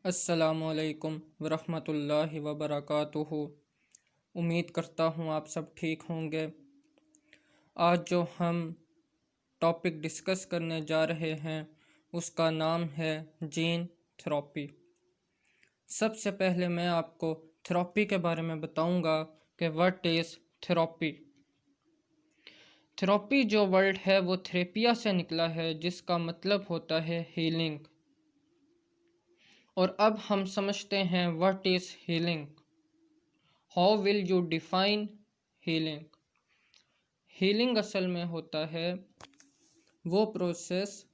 अस्सलामुअलैकुम वरहमतुल्लाहि वबरकातुहु। उम्मीद करता हूँ आप सब ठीक होंगे। आज जो हम टॉपिक डिस्कस करने जा रहे हैं उसका नाम है जीन थेरेपी। सबसे पहले मैं आपको थेरेपी के बारे में बताऊंगा कि व्हाट इज़ थेरेपी। थेरेपी जो वर्ड है वो थेरेपिया से निकला है, जिसका मतलब होता है हीलिंग। और अब हम समझते हैं what is healing. How will you define healing. Healing असल में होता है वो प्रोसेस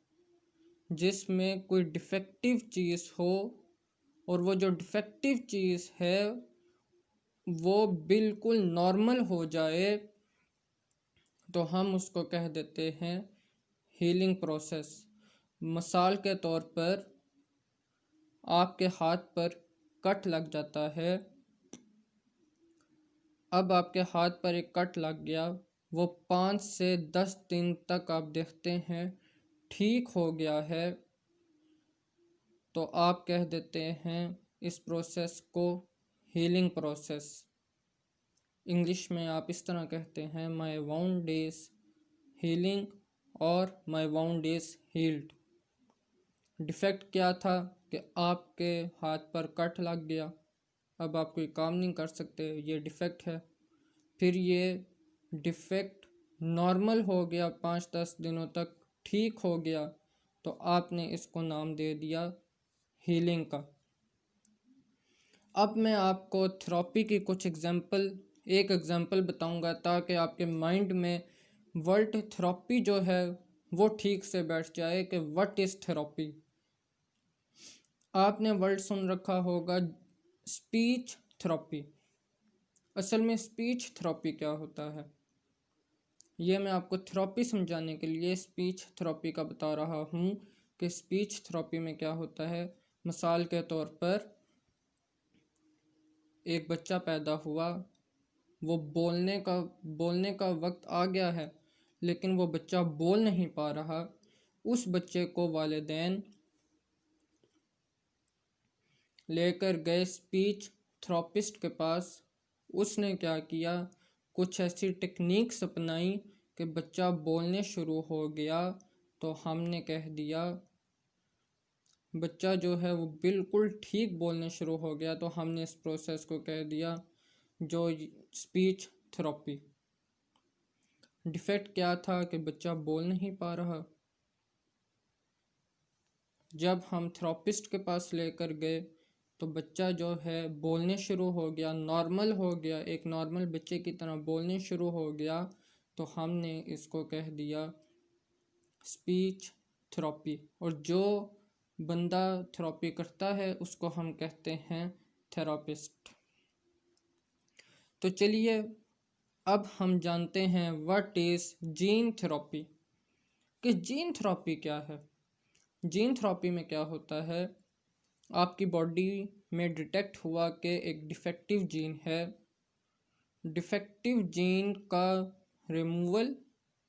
जिसमें कोई डिफेक्टिव चीज़ हो और वो जो डिफेक्टिव चीज़ है वो बिल्कुल नॉर्मल हो जाए, तो हम उसको कह देते हैं हीलिंग प्रोसेस। मिसाल के तौर पर आपके हाथ पर कट लग जाता है। अब आपके हाथ पर एक कट लग गया, वो 5 से 10 दिन तक आप देखते हैं ठीक हो गया है, तो आप कह देते हैं इस प्रोसेस को हीलिंग प्रोसेस। इंग्लिश में आप इस तरह कहते हैं माई वाउंड इज हीलिंग और माई वाउंड इज हील्ड। डिफेक्ट क्या था कि आपके हाथ पर कट लग गया, अब आप कोई काम नहीं कर सकते, ये डिफेक्ट है। फिर ये डिफेक्ट नॉर्मल हो गया, 5-10 दिनों तक ठीक हो गया, तो आपने इसको नाम दे दिया हीलिंग का। अब मैं आपको थेरेपी की एक एग्जांपल बताऊंगा ताकि आपके माइंड में वर्ड थेरेपी जो है वो ठीक से बैठ जाए कि व्हाट इज़ थेरेपी। आपने वर्ड सुन रखा होगा स्पीच थेरेपी। असल में स्पीच थेरेपी क्या होता है ये मैं आपको थेरेपी समझाने के लिए स्पीच थेरेपी का बता रहा हूँ कि स्पीच थेरेपी में क्या होता है। मिसाल के तौर पर एक बच्चा पैदा हुआ, वो बोलने का वक्त आ गया है, लेकिन वो बच्चा बोल नहीं पा रहा। उस बच्चे को वालिदैन लेकर गए स्पीच थेरेपिस्ट के पास। उसने क्या किया, कुछ ऐसी टेक्निक्स अपनाई कि बच्चा बोलने शुरू हो गया, तो हमने कह दिया बच्चा जो है वो बिल्कुल ठीक बोलने शुरू हो गया, तो हमने इस प्रोसेस को कह दिया जो स्पीच थेरेपी। डिफेक्ट क्या था कि बच्चा बोल नहीं पा रहा। जब हम थेरेपिस्ट के पास लेकर गए तो बच्चा जो है बोलने शुरू हो गया, नॉर्मल हो गया, एक नॉर्मल बच्चे की तरह बोलने शुरू हो गया, तो हमने इसको कह दिया स्पीच थेरेपी। और जो बंदा थेरेपी करता है उसको हम कहते हैं थेरेपिस्ट। तो चलिए अब हम जानते हैं व्हाट इज़ जीन थेरेपी। कि जीन थेरेपी क्या है। जीन थेरेपी में क्या होता है, आपकी बॉडी में डिटेक्ट हुआ कि एक डिफेक्टिव जीन है। डिफेक्टिव जीन का रिमूवल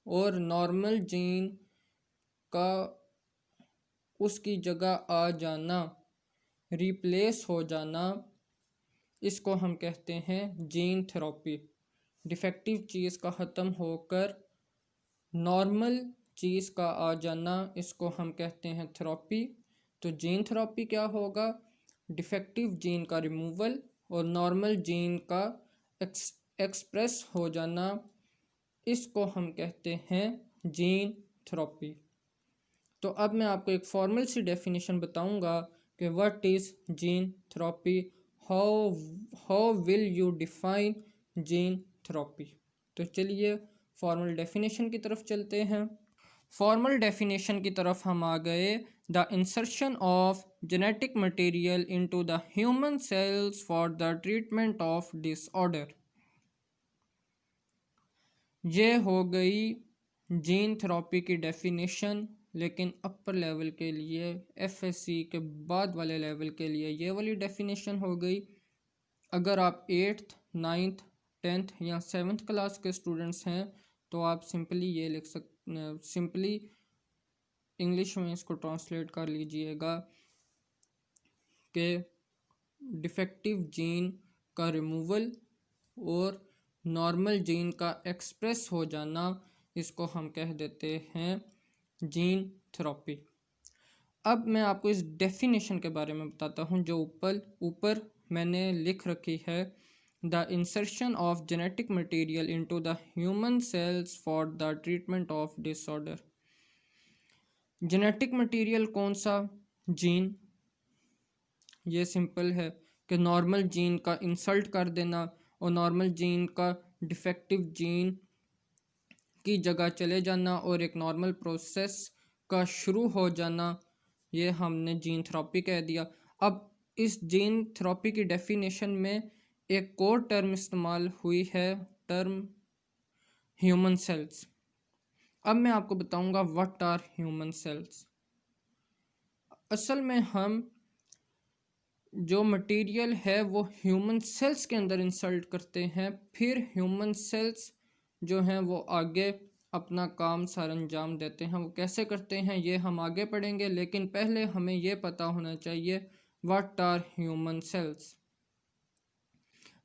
और नॉर्मल जीन का उसकी जगह आ जाना, रिप्लेस हो जाना, इसको हम कहते हैं जीन थेरेपी। डिफेक्टिव चीज़ का ख़त्म होकर नॉर्मल चीज़ का आ जाना, इसको हम कहते हैं थेरेपी। तो जीन थेरेपी क्या होगा, डिफेक्टिव जीन का रिमूवल और नॉर्मल जीन का एक्सप्रेस हो जाना, इसको हम कहते हैं जीन थेरेपी। तो अब मैं आपको एक फॉर्मल सी डेफिनेशन बताऊंगा कि what is gene therapy. How how will you define gene therapy. तो चलिए फॉर्मल डेफिनेशन की तरफ चलते हैं। फॉर्मल डेफिनेशन की तरफ हम आ गए। The insertion of genetic material into the human cells for the treatment of disorder. ये हो गई जीन थेरेपी की डेफिनेशन, लेकिन अपर लेवल के लिए एफएससी के बाद वाले लेवल के लिए ये वाली डेफिनेशन हो गई। अगर आप 8th 9th 10th या 7th क्लास के स्टूडेंट्स हैं तो आप सिंपली ये लिख इंग्लिश में इसको ट्रांसलेट कर लीजिएगा के डिफेक्टिव जीन का रिमूवल और नॉर्मल जीन का एक्सप्रेस हो जाना, इसको हम कह देते हैं जीन थेरेपी। अब मैं आपको इस डेफिनेशन के बारे में बताता हूँ जो ऊपर मैंने लिख रखी है। The insertion of genetic material into the human cells for the treatment of disorder. Genetic material कौन सा? जीन। ये सिंपल है कि नॉर्मल जीन का इंसल्ट कर देना और नॉर्मल जीन का डिफेक्टिव जीन की जगह चले जाना और एक नॉर्मल प्रोसेस का शुरू हो जाना, ये हमने जीन थेरेपी कह दिया। अब इस जीन थेरेपी की डेफिनेशन में एक और टर्म इस्तेमाल हुई है, टर्म ह्यूमन सेल्स। अब मैं आपको बताऊंगा व्हाट आर ह्यूमन सेल्स। असल में हम जो मटेरियल है वो ह्यूमन सेल्स के अंदर इंसल्ट करते हैं, फिर ह्यूमन सेल्स जो हैं वो आगे अपना काम सारा अंजाम देते हैं। वो कैसे करते हैं ये हम आगे पढ़ेंगे, लेकिन पहले हमें ये पता होना चाहिए what are human cells.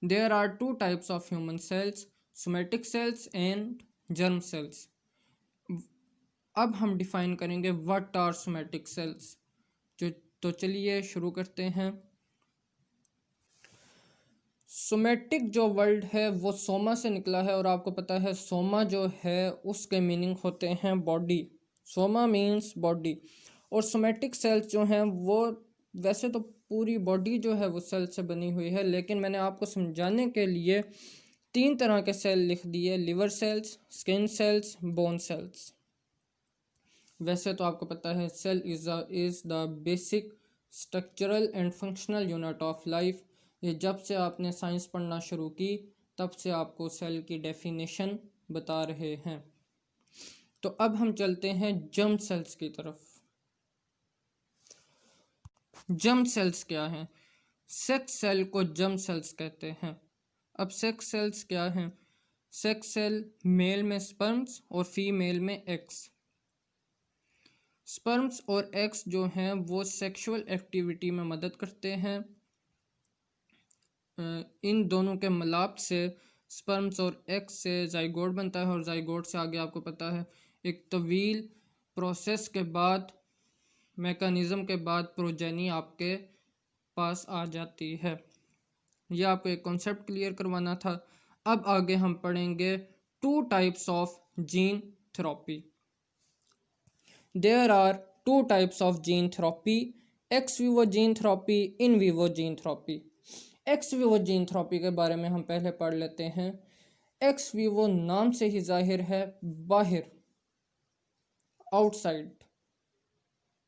There are two types of human cells, somatic cells and germ cells. अब हम डिफाइन करेंगे व्हाट आर सोमेटिक सेल्स। तो चलिए शुरू करते हैं। सोमेटिक जो वर्ड है वो सोमा से निकला है और आपको पता है सोमा जो है उसके मीनिंग होते हैं बॉडी। Soma means body. और सोमेटिक सेल्स जो हैं वो वैसे तो पूरी बॉडी जो है वो सेल से बनी हुई है, लेकिन मैंने आपको समझाने के लिए 3 तरह के सेल लिख दिए: liver cells, skin cells, bone cells. वैसे तो आपको पता है cell is the basic structural and functional unit of life. ये जब से आपने साइंस पढ़ना शुरू की तब से आपको सेल की डेफिनेशन बता रहे हैं। तो अब हम चलते हैं जर्म सेल्स की तरफ। जर्म सेल्स क्या हैं? सेक्स सेल को जर्म सेल्स कहते हैं। अब सेक्स सेल्स क्या हैं? सेक्स सेल मेल में स्पर्म्स और फीमेल में एग्स। स्पर्म्स और एग्स जो हैं वो सेक्सुअल एक्टिविटी में मदद करते हैं। इन दोनों के मिलाप से स्पर्म्स और एग्स से जाइगोट बनता है और जाइगोट से आगे आपको पता है एक तवील प्रोसेस के बाद, मैकेनिज़्म के बाद प्रोजेनी आपके पास आ जाती है। यह आपको एक कॉन्सेप्ट क्लियर करवाना था। अब आगे हम पढ़ेंगे 2 types of gene therapy. There are 2 types of gene therapy: ex vivo gene therapy, in vivo gene therapy। X vivo gene therapy के बारे में हम पहले पढ़ लेते हैं। एक्स विवो नाम से ही जाहिर है बाहर, आउटसाइड।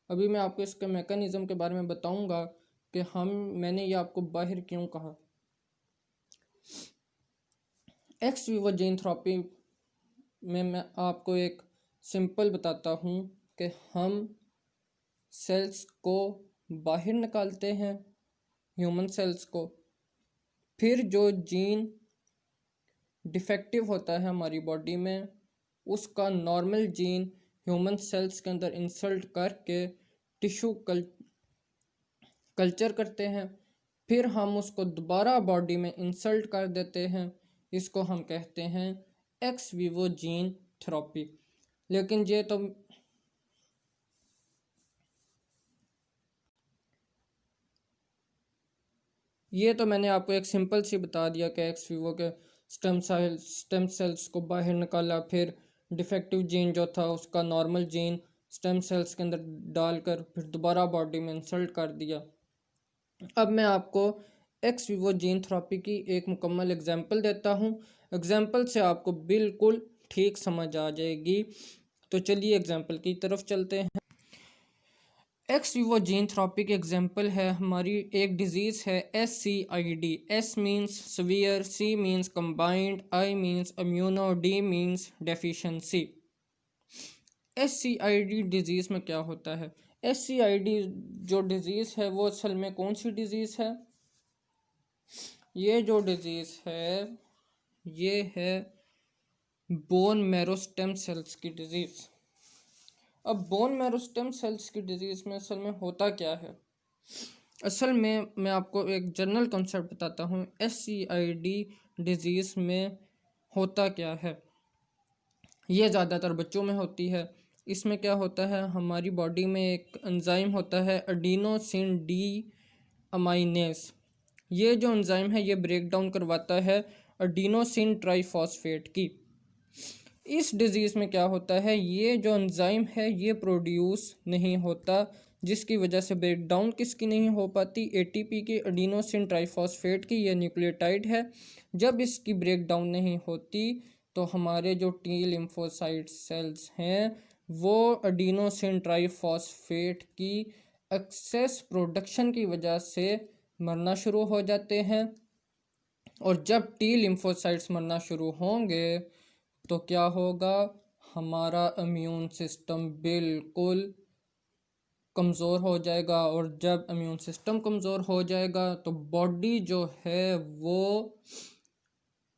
अभी मैं आपको इसके मैकेनिज्म के बारे में बताऊंगा कि मैंने ये आपको बाहर क्यों कहा। एक्स विवो जीन थेरेपी में मैं आपको एक सिंपल बताता हूँ कि हम सेल्स को बाहर निकालते हैं, ह्यूमन सेल्स को, फिर जो जीन डिफेक्टिव होता है हमारी बॉडी में उसका नॉर्मल जीन ह्यूमन सेल्स के अंदर इंसल्ट करके टिश्यू कल्चर करते हैं, फिर हम उसको दोबारा बॉडी में इंसल्ट कर देते हैं। इसको हम कहते हैं एक्स विवो जीन थेरेपी। लेकिन ये तो मैंने आपको एक सिंपल सी बता दिया कि एक्स विवो के स्टेम सेल्स को बाहर निकाला, फिर डिफेक्टिव जीन जो था उसका नॉर्मल जीन स्टेम सेल्स के अंदर डालकर फिर दोबारा बॉडी में इंसल्ट कर दिया। अब मैं आपको एक्स विवो जीन थेरेपी की एक मुकम्मल एग्जांपल देता हूँ। एग्जांपल से आपको बिल्कुल ठीक समझ आ जाएगी। तो चलिए एग्जांपल की तरफ चलते हैं। एक्स विवो जीन थेरेपी के एग्जांपल है हमारी एक डिजीज़ है SCID। S means severe, C means combined, I means immuno, D means deficiency. SCID disease में क्या होता है? SCID जो डिज़ीज़ है वो असल में कौन सी डिज़ीज़ है? ये जो डिज़ीज़ है ये है बोन मैरो स्टेम सेल्स की डिज़ीज़। अब बोन मैरो स्टेम सेल्स की डिज़ीज़ में असल में होता क्या है? असल में मैं आपको एक जनरल कॉन्सेप्ट बताता हूँ। SCID डिज़ीज़ में होता क्या है। ये ज़्यादातर बच्चों में होती है। इसमें क्या होता है, हमारी बॉडी में एक एंजाइम होता है एडिनोसिन डी अमाइनेस। ये जो एंजाइम है ये ब्रेक डाउन करवाता है एडिनोसिन ट्राइफॉस्फेट की। इस डिज़ीज़ में क्या होता है, ये जो एंजाइम है ये प्रोड्यूस नहीं होता, जिसकी वजह से ब्रेक डाउन किसकी नहीं हो पाती, ATP की, एडिनोसिन ट्राइफॉस्फेट की। ये न्यूक्लियोटाइड है। जब इसकी ब्रेक डाउन नहीं होती तो हमारे जो टी लिम्फोसाइट सेल्स हैं वो एडिनोसिन ट्राइफॉस्फेट की एक्सेस प्रोडक्शन की वजह से मरना शुरू हो जाते हैं। और जब टी लिम्फोसाइट्स मरना शुरू होंगे तो क्या होगा, हमारा इम्यून सिस्टम बिल्कुल कमज़ोर हो जाएगा। और जब इम्यून सिस्टम कमज़ोर हो जाएगा तो बॉडी जो है वो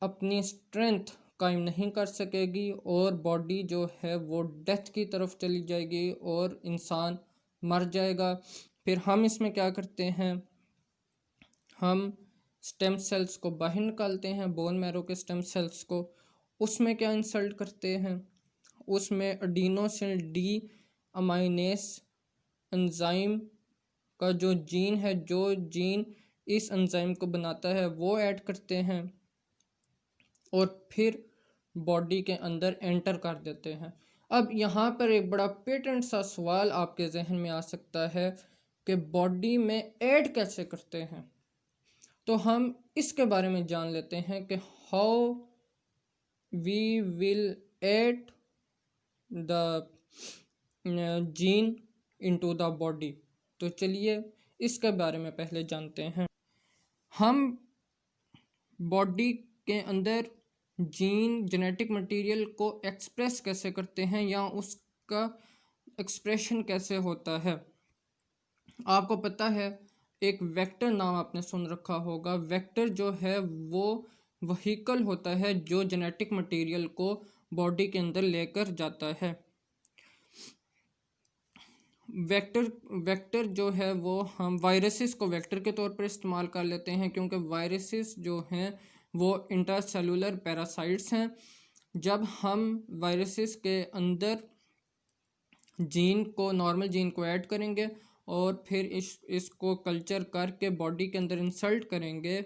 अपनी स्ट्रेंथ कायम नहीं कर सकेगी और बॉडी जो है वो डेथ की तरफ चली जाएगी और इंसान मर जाएगा। फिर हम इसमें क्या करते हैं, हम स्टेम सेल्स को बाहर निकालते हैं, बोन मैरो के स्टेम सेल्स को। उसमें क्या इंसल्ट करते हैं, उसमें एडिनोसिन डी अमाइनेस एंजाइम का जो जीन है, जो जीन इस एंजाइम को बनाता है वो ऐड करते हैं और फिर बॉडी के अंदर एंटर कर देते हैं। अब यहाँ पर एक बड़ा पेटेंट सा सवाल आपके जहन में आ सकता है कि बॉडी में ऐड कैसे करते हैं। तो हम इसके बारे में जान लेते हैं कि how we will add the gene into the body. तो चलिए इसके बारे में पहले जानते हैं। हम बॉडी के अंदर जीन जेनेटिक मटेरियल को एक्सप्रेस कैसे करते हैं या उसका एक्सप्रेशन कैसे होता है। आपको पता है एक वेक्टर नाम आपने सुन रखा होगा। वेक्टर जो है वो वहीकल होता है जो जेनेटिक मटेरियल को बॉडी के अंदर लेकर जाता है। वेक्टर जो है वो हम वायरसेस को वेक्टर के तौर पर इस्तेमाल कर लेते हैं क्योंकि वायरसेस जो हैं वो इंट्रासेलुलर पैरासाइट्स हैं। जब हम वायरसेस के अंदर जीन को, नॉर्मल जीन को ऐड करेंगे और फिर इसको कल्चर करके बॉडी के अंदर इंसल्ट करेंगे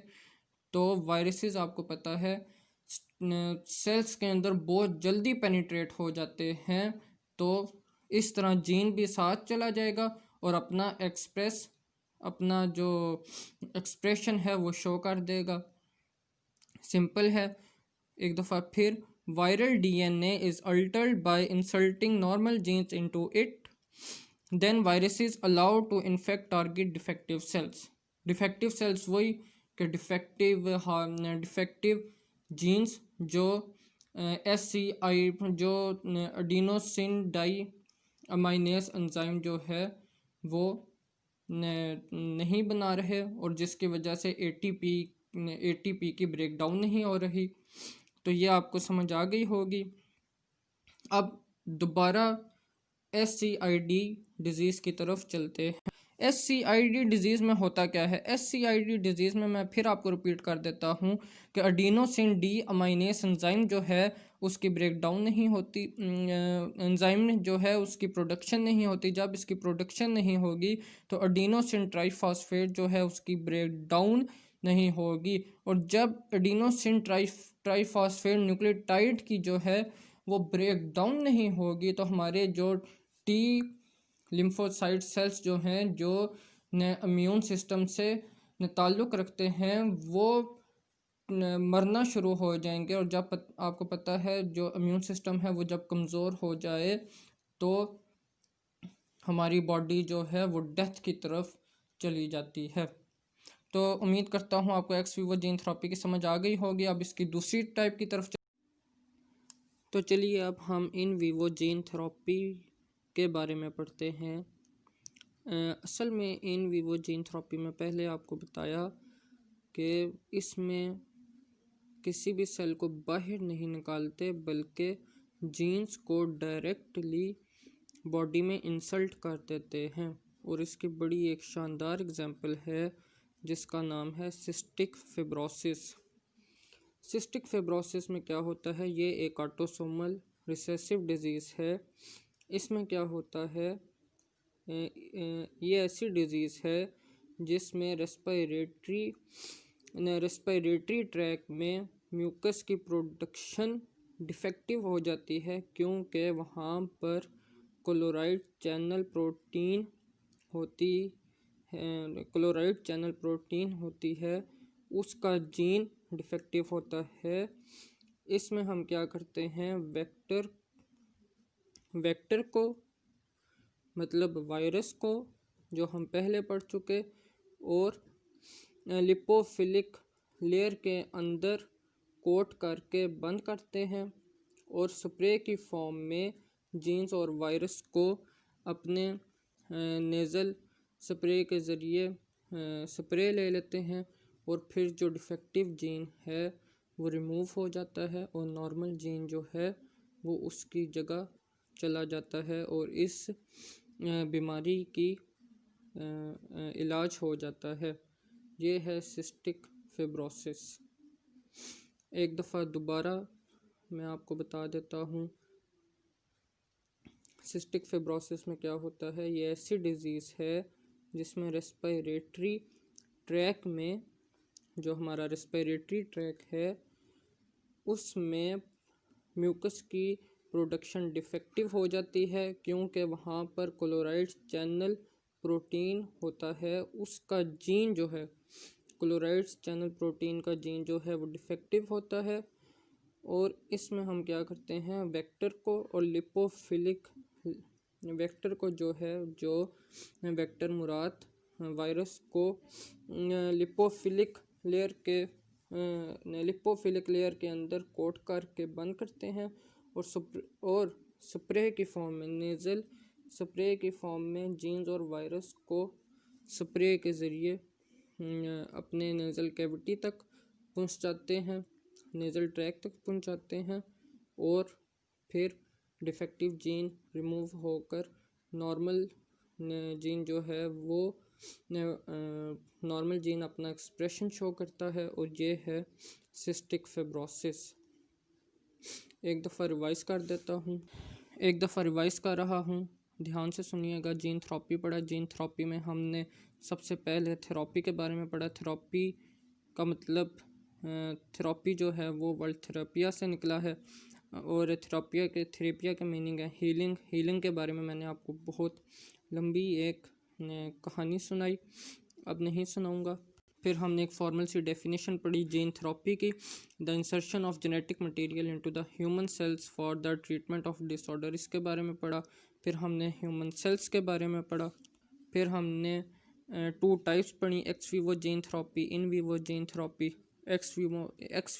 तो वायरसेस आपको पता है सेल्स के अंदर बहुत जल्दी पेनिट्रेट हो जाते हैं। तो इस तरह जीन भी साथ चला जाएगा और अपना जो एक्सप्रेशन है वो शो कर देगा। सिंपल है। एक दफ़ा फिर, viral DNA is altered by inserting normal genes into it. Then virus is allowed to infect target defective cells. Defective cells वही कि डिफेक्टिव जीन्स जो SCI जो एडिनोसिन डाई अमाइनेस एंजाइम जो है वो नहीं बना रहे और जिसकी वजह से ATP की ब्रेक डाउन नहीं हो रही। तो ये आपको समझ आ गई होगी। अब दोबारा SCID डिज़ीज़ की तरफ चलते हैं। SCID डिज़ीज़ में होता क्या है। SCID डिज़ीज़ में मैं फिर आपको रिपीट कर देता हूँ कि एडिनोसिन डी अमाइनेस एंजाइम जो है उसकी ब्रेक डाउन नहीं होती, एंजाइम जो है उसकी प्रोडक्शन नहीं होती। जब इसकी प्रोडक्शन नहीं होगी तो एडिनोसिन ट्राइफॉस्फेट जो है उसकी ब्रेक डाउन नहीं होगी। और जब एडिनोसिन ट्राइफॉस्फेट न्यूक्लियोटाइड की जो है वो ब्रेक डाउन नहीं होगी तो हमारे जो टी लिम्फोसाइट सेल्स जो हैं जो इम्यून सिस्टम से ताल्लुक़ रखते हैं वो मरना शुरू हो जाएंगे। और जब आपको पता है जो इम्यून सिस्टम है वो जब कमज़ोर हो जाए तो हमारी बॉडी जो है वो डेथ की तरफ चली जाती है। तो उम्मीद करता हूँ आपको एक्स वीवो जीन थेरेपी की समझ आ गई होगी। अब इसकी दूसरी टाइप की तरफ तो चलिए अब हम इन वीवो जीन थेरेपी के बारे में पढ़ते हैं। असल में इन वीवो जीन थेरेपी में पहले आपको बताया कि इसमें किसी भी सेल को बाहर नहीं निकालते बल्कि जीन्स को डायरेक्टली बॉडी में इंसल्ट कर देते हैं। और इसकी बड़ी एक शानदार एग्जांपल है जिसका नाम है सिस्टिक फिब्रोसिस। सिस्टिक फिब्रोसिस में क्या होता है, ये एक ऑटोसोमल रिसेसिव डिजीज़ है। इसमें क्या होता है, ये ऐसी डिजीज़ है जिसमें रेस्पिरेटरी ट्रैक में म्यूकस की प्रोडक्शन डिफेक्टिव हो जाती है, क्योंकि वहाँ पर क्लोराइड चैनल प्रोटीन होती है, उसका जीन डिफेक्टिव होता है। इसमें हम क्या करते हैं, वेक्टर को मतलब वायरस को, जो हम पहले पढ़ चुके, और लिपोफिलिक लेयर के अंदर कोट करके बंद करते हैं और स्प्रे की फॉर्म में जीन्स और वायरस को अपने नेज़ल स्प्रे के ज़रिए स्प्रे ले लेते हैं, और फिर जो डिफेक्टिव जीन है वो रिमूव हो जाता है और नॉर्मल जीन जो है वो उसकी जगह चला जाता है और इस बीमारी की इलाज हो जाता है। ये है सिस्टिक फिब्रोसिस। एक दफ़ा दोबारा मैं आपको बता देता हूँ, सिस्टिक फिब्रोसिस में क्या होता है, ये ऐसी डिज़ीज़ है जिसमें रेस्पिरेटरी ट्रैक में, जो हमारा रेस्पिरेटरी ट्रैक है उसमें म्यूकस की प्रोडक्शन डिफेक्टिव हो जाती है, क्योंकि वहाँ पर क्लोराइड चैनल प्रोटीन होता है, उसका जीन जो है, क्लोराइड चैनल प्रोटीन का जीन जो है वो डिफेक्टिव होता है। और इसमें हम क्या करते हैं, वेक्टर को और लिपोफिलिक वेक्टर को जो है, जो वेक्टर मुराद वायरस को लिपोफिलिक लेयर के अंदर कोट करके बंद करते हैं और स्प्रे की फॉर्म में, नेज़ल स्प्रे की फॉर्म में जीन्स और वायरस को स्प्रे के ज़रिए अपने नेज़ल कैविटी तक पहुंचाते हैं, नेज़ल ट्रैक तक पहुंचाते हैं, और फिर डिफेक्टिव जीन रिमूव होकर नॉर्मल जीन जो है वो नॉर्मल जीन अपना एक्सप्रेशन शो करता है, और ये है सिस्टिक फिब्रोसिस। एक दफ़ा रिवाइज़ कर देता हूँ, एक दफ़ा रिवाइज़ कर रहा हूँ, ध्यान से सुनिएगा। जीन थेरेपी पढ़ा, जीन थेरेपी में हमने सबसे पहले थेरेपी के बारे में पढ़ा। थेरेपी का मतलब, थेरेपी जो है वो वर्ड थेरेपिया से निकला है, और थेरेपिया के मीनिंग है हीलिंग। हीलिंग के बारे में मैंने आपको बहुत लंबी एक कहानी सुनाई, अब नहीं सुनाऊंगा। फिर हमने एक फॉर्मल सी डेफिनेशन पढ़ी जीन थेरेपी की, the insertion of genetic material into the human cells for the treatment of disorder, इसके बारे में पढ़ा। फिर हमने ह्यूमन सेल्स के बारे में पढ़ा। फिर हमने 2 टाइप्स पढ़ी, x Vivo gene therapy, in vivo gene therapy. X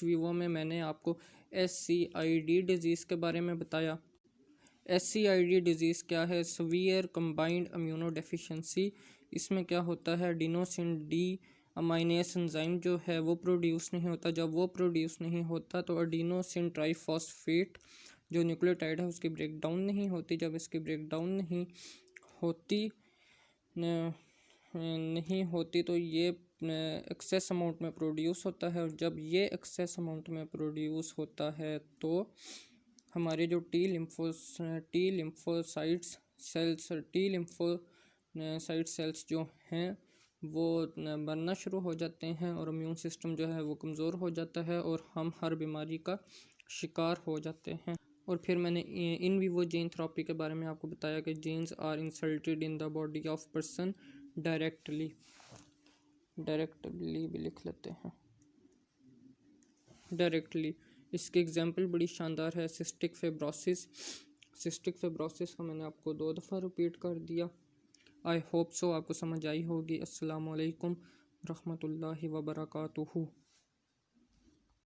Vivo में मैंने आपको SCID डिज़ीज़ के बारे में बताया। SCID डिज़ीज़ क्या है, सीवियर कंबाइंड इम्यूनो डेफिशिएंसी। इसमें क्या होता है, एडिनोसिन डी अमाइनेस एंजाइम जो है वो प्रोड्यूस नहीं होता। जब वो प्रोड्यूस नहीं होता तो एडिनोसिन ट्राइफॉस्फेट जो न्यूक्लियोटाइड है उसकी ब्रेकडाउन नहीं होती। जब इसकी ब्रेकडाउन नहीं होती तो ये एक्सेस अमाउंट में प्रोड्यूस होता है, और जब ये एक्सेस अमाउंट में प्रोड्यूस होता है तो हमारे जो टी लिम्फोसाइट्स सेल्स जो हैं वो बनना शुरू हो जाते हैं, और इम्यून सिस्टम जो है वो कमज़ोर हो जाता है, और हम हर बीमारी का शिकार हो जाते हैं। और फिर मैंने इन वीवो जीन थेरेपी के बारे में आपको बताया कि genes are insulted in the body of person directly भी लिख लेते हैं, डायरेक्टली। इसकी एग्जांपल बड़ी शानदार है, सिस्टिक फिब्रोसिस। सिस्टिक फिब्रोसिस को मैंने आपको 2 दफ़ा रिपीट कर दिया। आई होप सो आपको समझ आई होगी। अस्सलाम वालेकुम रहमतुल्लाहि व बरकातुहू।